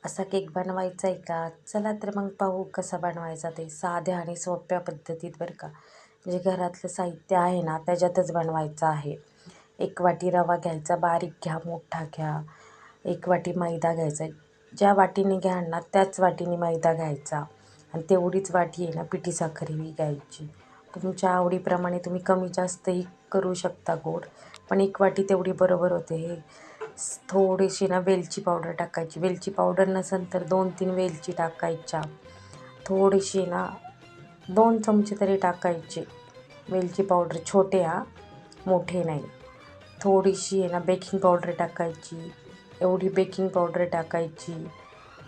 असा केक बनवायचा आहे का? चला तर मग पाहू कसा बनवायचा ते साध्या आणि सोप्या पद्धतीत बरं का. म्हणजे घरातलं साहित्य आहे ना त्याच्यातच बनवायचं आहे. 1 वाटी रवा घ्यायचा, बारीक घ्या, मोठा घ्या. 1 वाटी मैदा घ्यायचा. ज्या वाटीने घ्याल ना त्याच वाटीने मैदा घ्यायचा आणि तेवढीच वाटी आहे ना पिठी साखरही घ्यायची. तुमच्या आवडीप्रमाणे तुम्ही कमी जास्तही करू शकता गोड, पण 1 वाटी तेवढी बरोबर होते. हे थोडीशी ना वेलची पावडर टाकायची. वेलची पावडर नसेल तर 2-3 वेलची टाकायच्या. थोडीशी ना 2 चमचे तरी टाकायचे वेलची पावडर, छोटे मोठे नाही. थोडीशी आहे ना बेकिंग पावडर टाकायची. एवढी बेकिंग पावडर टाकायची.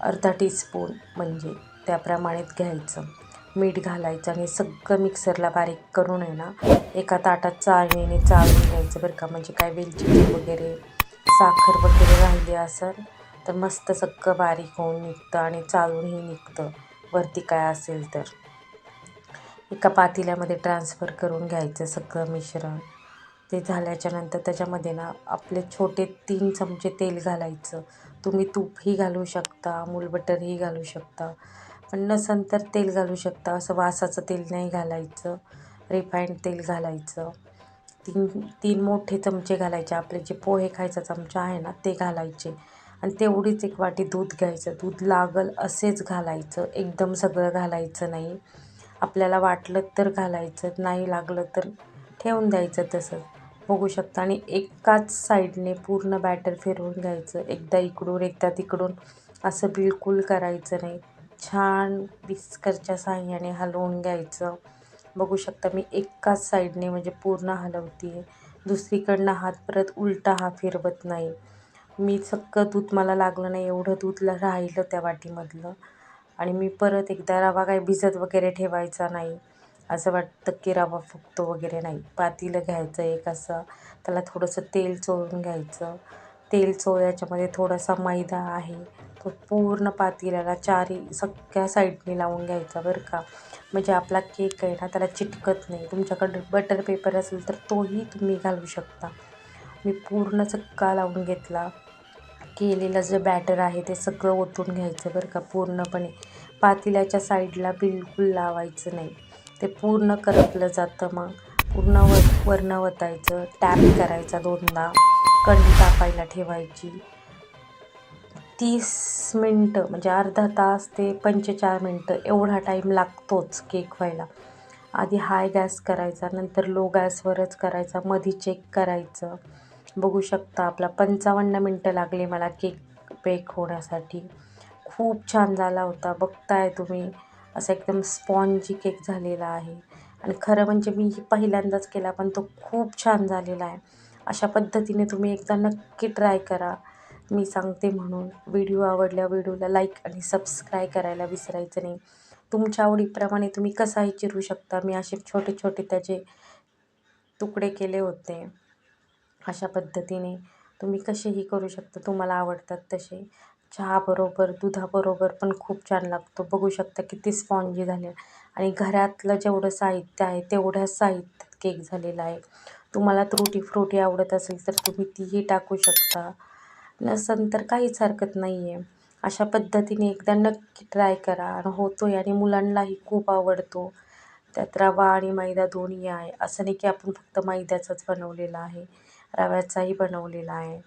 अर्धा टीस्पून म्हणजे त्याप्रमाणेच घ्यायचं. मीठ घालायचं आणि सगळं मिक्सरला बारीक करून आहे ना एका ताटात चाळणीने चाळून घ्यायचं बरं का. म्हणजे काय वेलची वगैरे साखर वगैरे राहिली असेल तर मस्त सगळं बारीक होऊन निघतं आणि चाळूनही निघतं वरती काय असेल तर. एका पातेल्यामध्ये ट्रान्सफर करून घ्यायचं सगळं मिश्रण. ते झाल्याच्या नंतर त्याच्यामध्ये ना आपले छोटे 3 चमचे तेल घालायचं. तुम्ही तूपही घालू शकता, अमूल बटरही घालू शकता, पण नसेल तर तेल घालू शकता. असं वासाचं तेल नाही घालायचं, रिफाईंड तेल घालायचं. 3 मोठे चमचे घालायचे. आपले जे पोहे खायचा चमचा आहे ना ते घालायचे आणि तेवढीच 1 वाटी दूध घ्यायचं. दूध लागल असेच घालायचं, एकदम सगळं घालायचं नाही. आपल्याला वाटलं तर घालायचं, नाही लागलं तर ठेवून द्यायचं तसंच. बघू शकता आणि एकाच साईडने पूर्ण बॅटर फिरवून घ्यायचं. एकदा इकडून एकदा तिकडून असं बिलकुल करायचं नाही. छान विस्करच्या साहाय्याने हलवून घ्यायचं. बघू शकता मी एकाच साईडने म्हणजे पूर्ण हलवते आहे. दुसरीकडनं हात परत उलटा फिरवत नाही. मी सगळं दूध मला लागलं नाही एवढं दूध राहिलं त्या वाटीमधलं आणि मी परत एकदा रवा काही भिजत वगैरे ठेवायचा नाही. असं वाटतं की रवा फुगतो वगैरे नाही. पातेलं घ्यायचं एक असं, त्याला थोडंसं तेल चोळून घ्यायचं. तेल चोळल्याच्यामध्ये थोडासा मैदा आहे तो पूर्ण पातेल्याला सगळ्या साईडने लावून घ्यायचा बरं का. म्हणजे आपला केक आहे ना त्याला चिटकत नाही. तुमच्याकडे बटर पेपर असेल तर तोही तुम्ही घालू शकता. मी पूर्ण सगळा लावून घेतला. केलेलं जे बॅटर आहे ते सगळं ओतून घ्यायचं बरं का पूर्णपणे. पातेल्याच्या साईडला बिलकुल लावायचं नाही, ते पूर्ण करपलं जातं. मग पूर्ण वरनं वतायचं, टॅप करायचा 2दा, कढई तापायला ठेवायची. 30 मिनटं म्हणजे अर्धा तास ते 45 मिनटं एवढा टाईम लागतोच केक व्हायला. आधी हाय गॅस करायचा, नंतर लो गॅसवरच करायचा, मधी चेक करायचं. बघू शकता आपला 55 मिनटं लागले मला केक बेक होण्यासाठी. खूप छान झाला होता, बघताय तुम्ही. असा एकदम स्पॉन्जी केक झालेला आहे आणि खरं म्हणजे मी पहिल्यांदाच केला पण तो खूप छान झालेला आहे. अशा पद्धतीने तुम्ही एकदा नक्की ट्राय करा, मी सांगते म्हणून. व्हिडिओ आवडल्या व्हिडिओला लाईक आणि सबस्क्राईब करायला विसरायचं नाही. तुमच्या आवडीप्रमाणे तुम्ही कसाही चिरू शकता. मी असे छोटे छोटे त्याचे तुकडे केले होते. अशा पद्धतीने तुम्ही कसेही करू शकता, तुम्हाला आवडतात तसे. चहाबरोबर, दुधाबरोबर पण खूप छान लागतो. बघू शकता किती स्पॉन्जी झाले आणि घरातलं जेवढं साहित्य आहे तेवढ्याच साहित्यात केक झालेला आहे. तुम्हाला तुटी फ्रुटी आवडत असेल तर तुम्ही तीही टाकू शकता, नसेल तर काहीच हरकत नाही आहे. अशा पद्धतीने एकदा नक्की ट्राय करा आणि होतोय आणि मुलांनाही खूप आवडतो. त्यात रवा आणि मैदा दोन्ही आहे. असं नाही की आपण फक्त मैद्याचाच बनवलेला आहे, रव्याचाही बनवलेला आहे,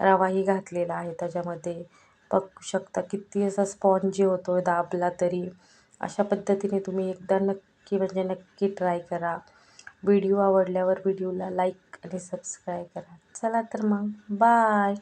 रवाही घातलेला आहे त्याच्यामध्ये. बघू शकता किती असा स्पॉन्जी होतो दाबला तरी. अशा पद्धतीने तुम्ही एकदा नक्की म्हणजे नक्की ट्राय करा. व्हिडिओ आवडल्यावर व्हिडिओला लाईक आणि सबस्क्राईब करा. चला तर मग बाय.